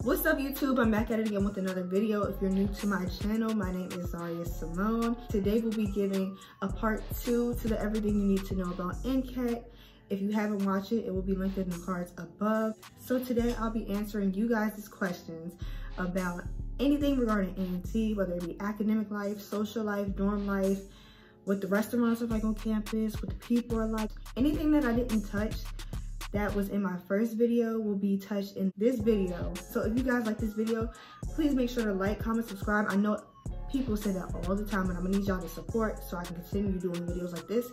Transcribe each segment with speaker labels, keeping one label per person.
Speaker 1: What's up YouTube? I'm back at it again with another video. If you're new to my channel, my name is Zaria Simone. Today we'll be giving a part 2 to the everything you need to know about Ncat. If you haven't watched it, it will be linked in the cards above. So today I'll be answering you guys' questions about anything regarding A&T, whether it be academic life, social life, dorm life, what the restaurants are like on campus, what the people are like. Anything that I didn't touch that was in my first video will be touched in this video. So if you guys like this video, please make sure to like, comment, subscribe. I know people say that all the time, and I'm gonna need y'all to support so I can continue doing videos like this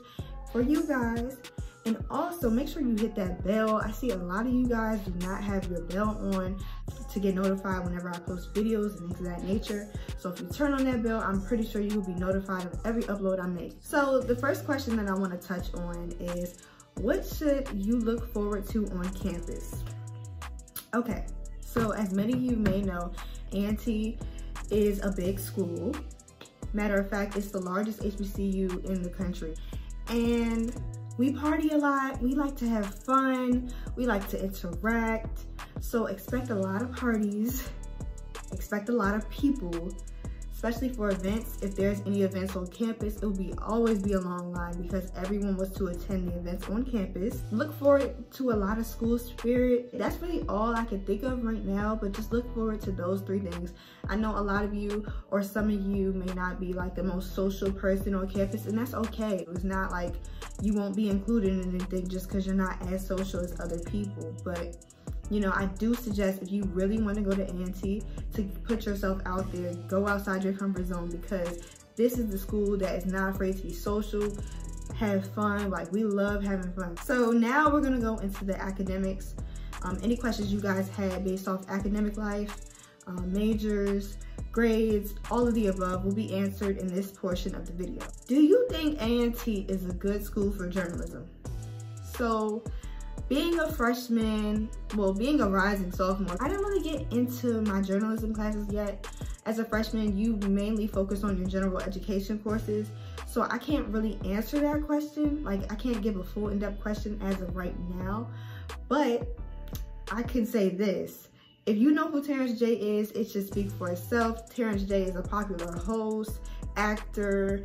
Speaker 1: for you guys. And also make sure you hit that bell. I see a lot of you guys do not have your bell on to get notified whenever I post videos and things of that nature. So if you turn on that bell, I'm pretty sure you will be notified of every upload I make. So the first question that I want to touch on is, what should you look forward to on campus? Okay, so as many of you may know, A&T is a big school. Matter of fact, it's the largest HBCU in the country. And we party a lot, we like to have fun, we like to interact. So expect a lot of parties, expect a lot of people, especially for events. If there's any events on campus, it will always be a long line because everyone wants to attend the events on campus. Look forward to a lot of school spirit. That's really all I can think of right now, but just look forward to those 3 things. I know a lot of you, or some of you, may not be like the most social person on campus, and that's okay. It's not like you won't be included in anything just because you're not as social as other people. But you know, I do suggest, if you really want to go to A&T, to put yourself out there, go outside your comfort zone, because this is the school that is not afraid to be social, have fun. Like, we love having fun. So now we're gonna go into the academics. Any questions you guys had based off academic life, majors, grades, all of the above will be answered in this portion of the video. Do you think A&T is a good school for journalism? So, being a freshman, well, being a rising sophomore, I didn't really get into my journalism classes yet. As a freshman, you mainly focus on your general education courses, so I can't really answer that question. Like, I can't give a full in-depth question as of right now, but I can say this. If you know who Terrence J is, it should speak for itself. Terrence J is a popular host, actor,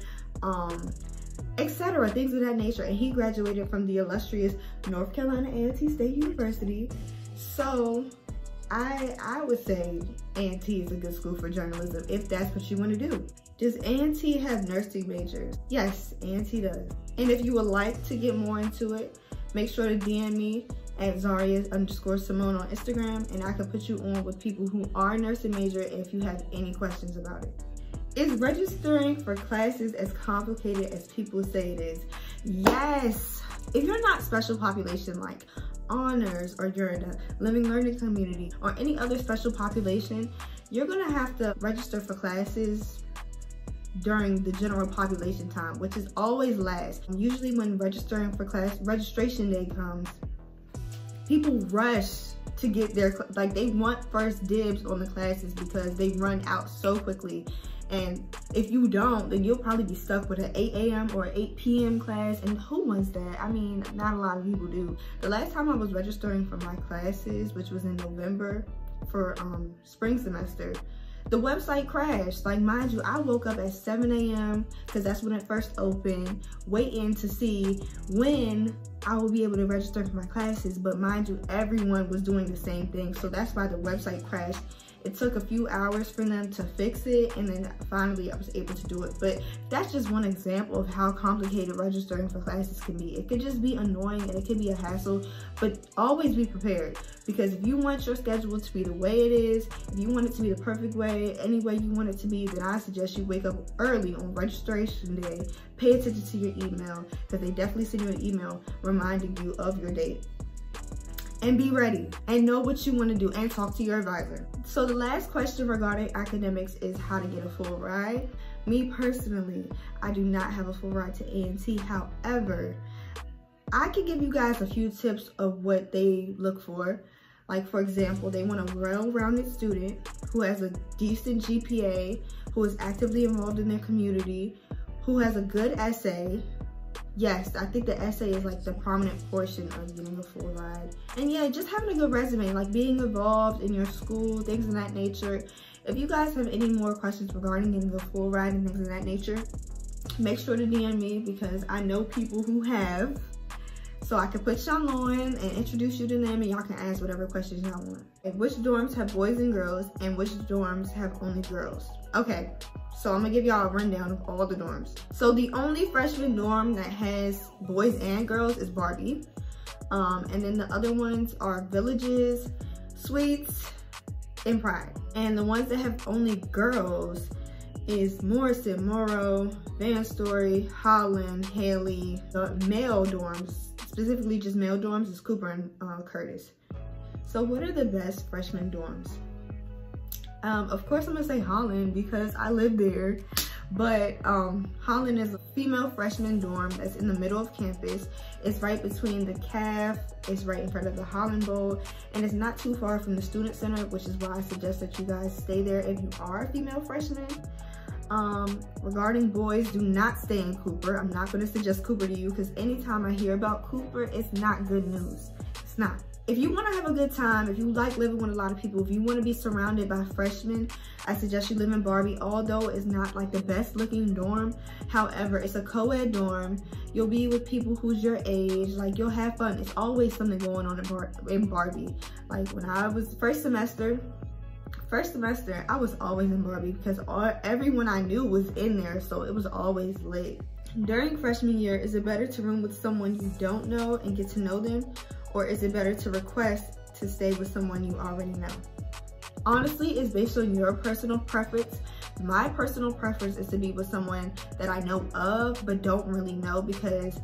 Speaker 1: etc., things of that nature, and he graduated from the illustrious North Carolina A&T State University. So I would say A&T is a good school for journalism if that's what you want to do. Does A&T have nursing majors? Yes, A&T does. And if you would like to get more into it, make sure to DM me at Zaria_Simone on Instagram, and I can put you on with people who are nursing major if you have any questions about it. Is registering for classes as complicated as people say it is? Yes. If you're not special population like honors, or you're in a living learning community, or any other special population, you're gonna have to register for classes during the general population time, which is always last. Usually when registering for class, registration day comes, people rush to get their, like, they want first dibs on the classes because they run out so quickly. And if you don't, then you'll probably be stuck with an 8 a.m. or 8 p.m. class, and who wants that? I mean, not a lot of people do. The last time I was registering for my classes, which was in November for spring semester, the website crashed. Like, mind you, I woke up at 7 a.m. because that's when it first opened, waiting to see when I will be able to register for my classes. But mind you, everyone was doing the same thing, so that's why the website crashed. It took a few hours for them to fix it, and then finally I was able to do it. But that's just one example of how complicated registering for classes can be. It could just be annoying and it can be a hassle, but always be prepared, because if you want your schedule to be the way it is, if you want it to be the perfect way, any way you want it to be, then I suggest you wake up early on registration day, pay attention to your email, because they definitely send you an email reminding you of your date. And be ready and know what you want to do, and talk to your advisor. So the last question regarding academics is how to get a full ride. Me personally, I do not have a full ride to A&T. However, I can give you guys a few tips of what they look for. Like, for example, they want a well-rounded student who has a decent GPA, who is actively involved in their community, who has a good essay, yes, I think the essay is like the prominent portion of getting a full ride. And yeah, just having a good resume, like being involved in your school, things of that nature. If you guys have any more questions regarding getting a full ride and things of that nature, make sure to DM me, because I know people who have. So I can put y'all on and introduce you to them, and y'all can ask whatever questions y'all want. And which dorms have boys and girls, and which dorms have only girls? Okay, so I'm gonna give y'all a rundown of all the dorms. So the only freshman dorm that has boys and girls is Barbie. And then the other ones are Villages, Suites, and Pride. And the ones that have only girls is Morrison, Morrow, Van Story, Holland, Haley. The male dorms, specifically just male dorms, is Cooper and Curtis. So what are the best freshman dorms? Of course I'm gonna say Holland because I live there, but Holland is a female freshman dorm that's in the middle of campus. It's right between the CAF, it's right in front of the Holland Bowl, and it's not too far from the Student Center, which is why I suggest that you guys stay there if you are a female freshman. Regarding boys, do not stay in Cooper. I'm not going to suggest Cooper to you, because anytime I hear about Cooper, it's not good news. It's not. If you want to have a good time, if you like living with a lot of people, if you want to be surrounded by freshmen, I suggest you live in Barbie, although it's not like the best looking dorm. However, it's a co-ed dorm. You'll be with people who's your age, like you'll have fun. It's always something going on in Barbie. Like when I was first semester, I was always in Barbie because everyone I knew was in there, so it was always lit. During freshman year, is it better to room with someone you don't know and get to know them, or is it better to request to stay with someone you already know? Honestly, it's based on your personal preference. My personal preference is to be with someone that I know of but don't really know, because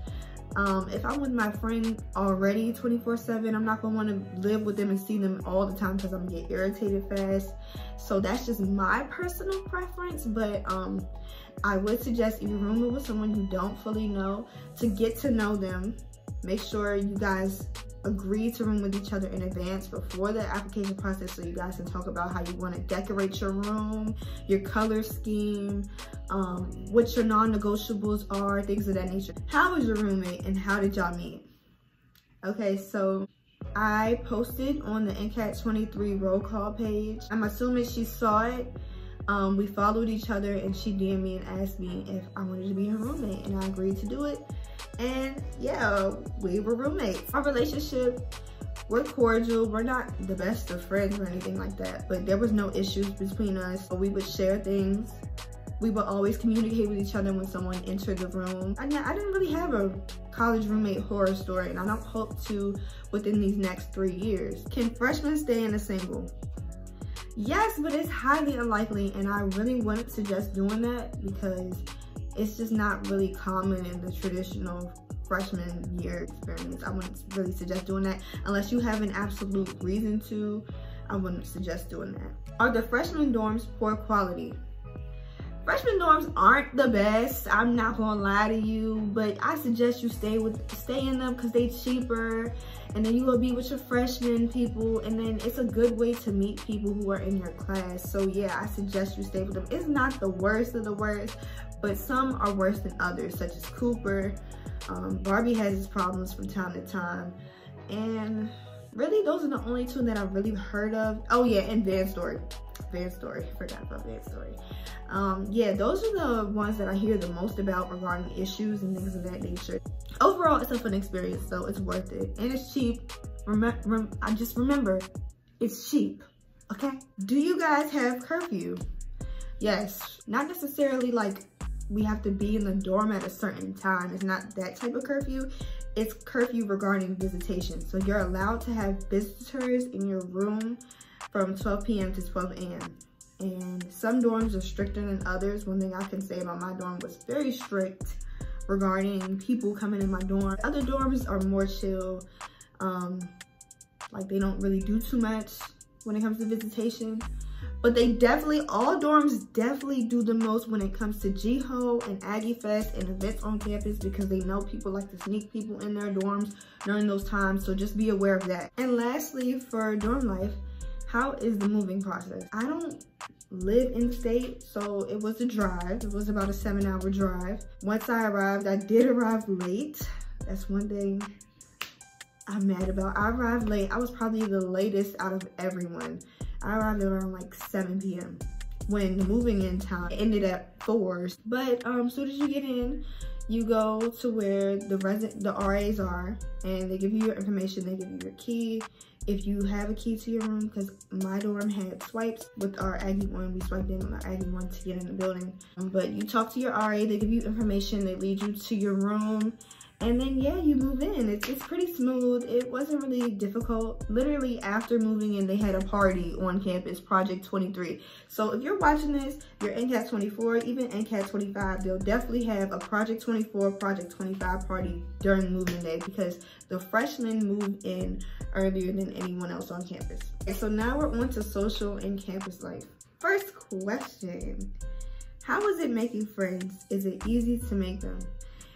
Speaker 1: if I'm with my friend already 24/7, I'm not gonna want to live with them and see them all the time, because I'm gonna get irritated fast. So that's just my personal preference. But I would suggest, if you're rooming with someone you don't fully know, to get to know them. Make sure you guys agree to room with each other in advance before the application process, so you guys can talk about how you want to decorate your room, your color scheme, what your non-negotiables are, things of that nature. How is your roommate and how did y'all meet? Okay, so I posted on the Ncat 23 roll call page. I'm assuming she saw it. We followed each other and she DM'd me and asked me if I wanted to be her roommate, and I agreed to do it. And yeah, we were roommates. Our relationship, we're cordial. We're not the best of friends or anything like that, but there was no issues between us. We would share things. We would always communicate with each other when someone entered the room. I didn't really have a college roommate horror story, and I don't hope to within these next 3 years. Can freshmen stay in a single? Yes, but it's highly unlikely, and I really wouldn't suggest doing that because it's just not really common in the traditional freshman year experience. I wouldn't really suggest doing that unless you have an absolute reason to. I wouldn't suggest doing that. Are the freshman dorms poor quality? Freshman dorms aren't the best, I'm not gonna lie to you, but I suggest you stay in them because they cheaper, and then you will be with your freshman people, and then it's a good way to meet people who are in your class. So yeah, I suggest you stay with them. It's not the worst of the worst, but some are worse than others, such as Cooper. Barbie has its problems from time to time, and really those are the only two that I've really heard of. Oh yeah, and Van Story, forgot about Van Story. Yeah, those are the ones that I hear the most about regarding issues and things of that nature. Overall, it's a fun experience, so it's worth it, and it's cheap. Just remember, it's cheap, okay? Do you guys have curfew? Yes, not necessarily like we have to be in the dorm at a certain time. It's not that type of curfew. It's curfew regarding visitation. So you're allowed to have visitors in your room from 12 p.m. to 12 a.m. And some dorms are stricter than others. One thing I can say about my dorm was very strict regarding people coming in my dorm. Other dorms are more chill. Like they don't really do too much when it comes to visitation. But they definitely, all dorms definitely do the most when it comes to GHO and Aggie Fest and events on campus, because they know people like to sneak people in their dorms during those times. So just be aware of that. And lastly, for dorm life, how is the moving process? I don't live in the state, so it was a drive. It was about a 7-hour drive. Once I arrived, I did arrive late. That's one thing I'm mad about. I arrived late. I was probably the latest out of everyone. I arrived around like 7 p.m. when the moving in time ended at 4. But as soon as you get in, you go to where the RAs are, and they give you your information. They give you your key. If you have a key to your room, because my dorm had swipes with our Aggie 1, we swiped in on our Aggie 1 to get in the building. But you talk to your RA, they give you information, they lead you to your room, and then yeah, you move in. It's pretty smooth. It wasn't really difficult. Literally after moving in, they had a party on campus, Project 23. So if you're watching this, you're Ncat 24, even Ncat 25, they'll definitely have a Project 24, Project 25 party during moving day, because the freshmen moved in earlier than anyone else on campus. Okay, so now we're on to social and campus life. First question, how is it making friends? Is it easy to make them?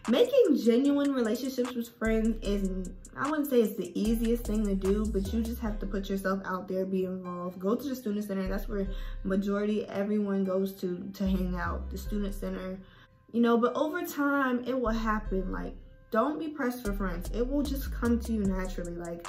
Speaker 1: Making genuine relationships with friends isn't, I wouldn't say it's the easiest thing to do, but you just have to put yourself out there, be involved. Go to the student center. That's where majority everyone goes to hang out, the student center. You know, but over time, it will happen. Like, don't be pressed for friends. It will just come to you naturally. Like,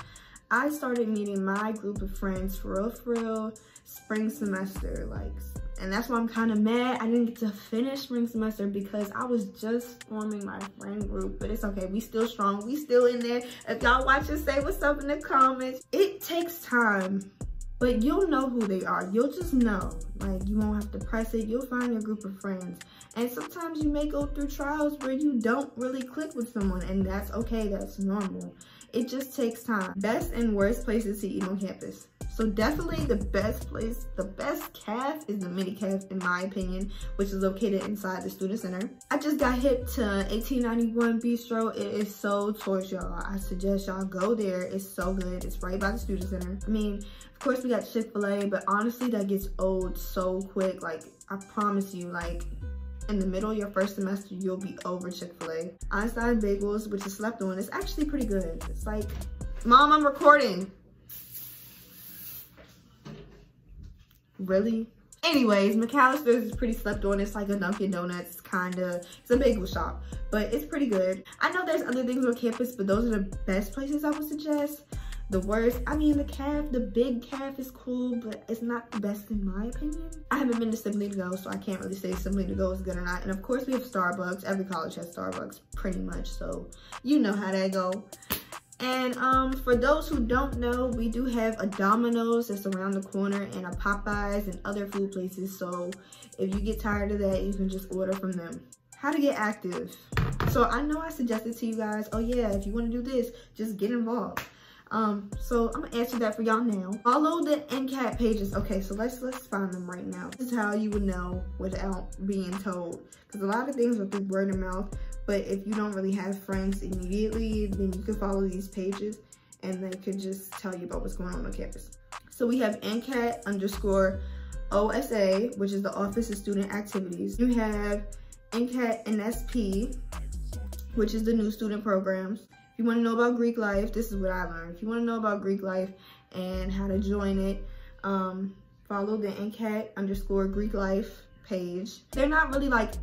Speaker 1: I started meeting my group of friends for real, spring semester, like, and that's why I'm kind of mad I didn't get to finish spring semester, because I was just forming my friend group. But it's okay, we still strong, we still in there. If y'all watch us, say what's up in the comments. It takes time, but you'll know who they are. You'll just know. Like, you won't have to press it. You'll find your group of friends. And sometimes you may go through trials where you don't really click with someone, and that's okay, that's normal. It just takes time. Best and worst places to eat on campus. So definitely the best place, the best caf is the mini caf in my opinion, which is located inside the student center. I just got hip to 1891 Bistro. It is so torch, y'all. I suggest y'all go there. It's so good. It's right by the student center. I mean, of course we got Chick-fil-A, but honestly that gets old so quick. Like, I promise you, like, in the middle of your first semester, you'll be over Chick-fil-A. Einstein Bagels, which is slept on, is actually pretty good. It's like, Mom, I'm recording. Really? Anyways, McAllister's is pretty slept on. It's like a Dunkin' Donuts, kinda. It's a bagel shop, but it's pretty good. I know there's other things on campus, but those are the best places I would suggest. The worst, I mean, the caf, the big caf is cool, but it's not the best in my opinion. I haven't been to Simply to Go, so I can't really say Simply to Go is good or not. And of course we have Starbucks. Every college has Starbucks pretty much, so you know how that go. And for those who don't know, we do have a Domino's that's around the corner, and a Popeyes and other food places. So if you get tired of that, you can just order from them. How to get active. So I know I suggested to you guys, oh yeah, if you want to do this, just get involved. So I'm gonna answer that for y'all now. Follow the Ncat pages. Okay, so let's find them right now. This is how you would know without being told, because a lot of things are through word of mouth. But if you don't really have friends immediately, then you can follow these pages and they could just tell you about what's going on campus. So we have Ncat_OSA, which is the Office of Student Activities. You have Ncat NSP, which is the new student programs. If you want to know about Greek life, this is what I learned. If you want to know about Greek life and how to join it, follow the Ncat_Greek life page. They're not really like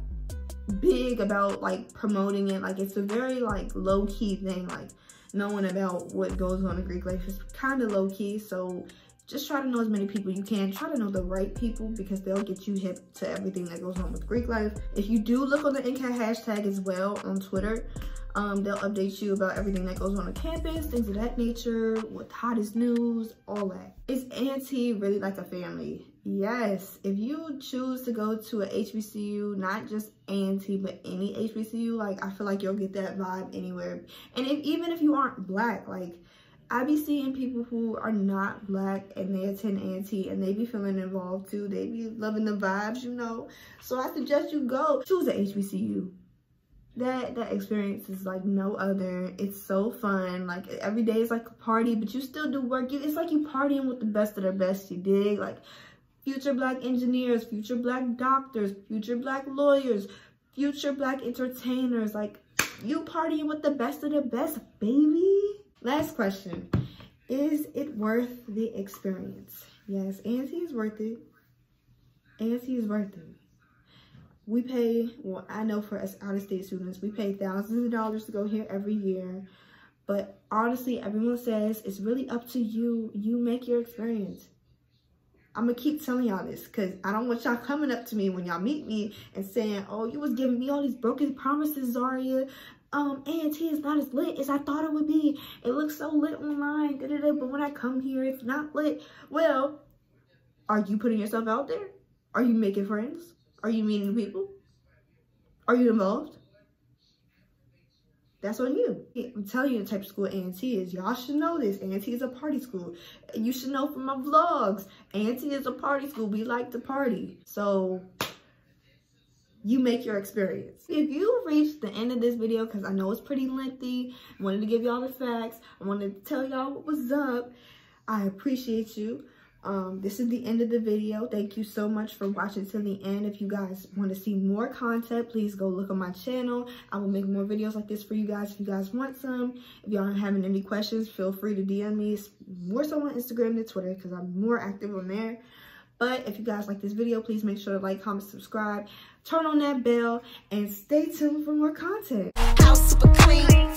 Speaker 1: big about like promoting it. Like, it's a very like low-key thing. Like, knowing about what goes on in Greek life is kind of low-key. So just try to know as many people you can. Try to know the right people, because they'll get you hip to everything that goes on with Greek life. If you do look on the Ncat hashtag as well on Twitter, they'll update you about everything that goes on campus, things of that nature, what hottest news, all that. Is Auntie really like a family? Yes. If you choose to go to a HBCU, not just Auntie, but any HBCU, like, I feel like you'll get that vibe anywhere. And even if you aren't Black, like, I be seeing people who are not Black and they attend Auntie and they be feeling involved too. They be loving the vibes, you know. So I suggest you go choose an HBCU. That experience is like no other. It's so fun. Like, every day is like a party, but you still do work. It's like you partying with the best of the best, you dig? Like, future Black engineers, future Black doctors, future Black lawyers, future Black entertainers. Like, you partying with the best of the best, baby. Last question. Is it worth the experience? Yes, Auntie is worth it. A&T is worth it. We pay, well, I know for us out-of-state students, we pay thousands of dollars to go here every year. But honestly, everyone says it's really up to you. You make your experience. I'm going to keep telling y'all this because I don't want y'all coming up to me when y'all meet me and saying, oh, you was giving me all these broken promises, Zaria. A&T is not as lit as I thought it would be. It looks so lit online, but when I come here, it's not lit. Well, are you putting yourself out there? Are you making friends? Are you meeting people? Are you involved? That's on you. I'm telling you the type of school A&T is. Y'all should know this. A&T is a party school. You should know from my vlogs. A&T is a party school. We like to party. So you make your experience. If you reached the end of this video, because I know it's pretty lengthy, I wanted to give y'all the facts. I wanted to tell y'all what was up. I appreciate you. This is the end of the video. Thank you so much for watching to the end. If you guys want to see more content, please go look on my channel. I will make more videos like this for you guys if you guys want some. If y'all are having any questions, feel free to DM me. It's more so on Instagram than Twitter because I'm more active on there. But if you guys like this video, please make sure to like, comment, subscribe, turn on that bell, and stay tuned for more content. House super clean.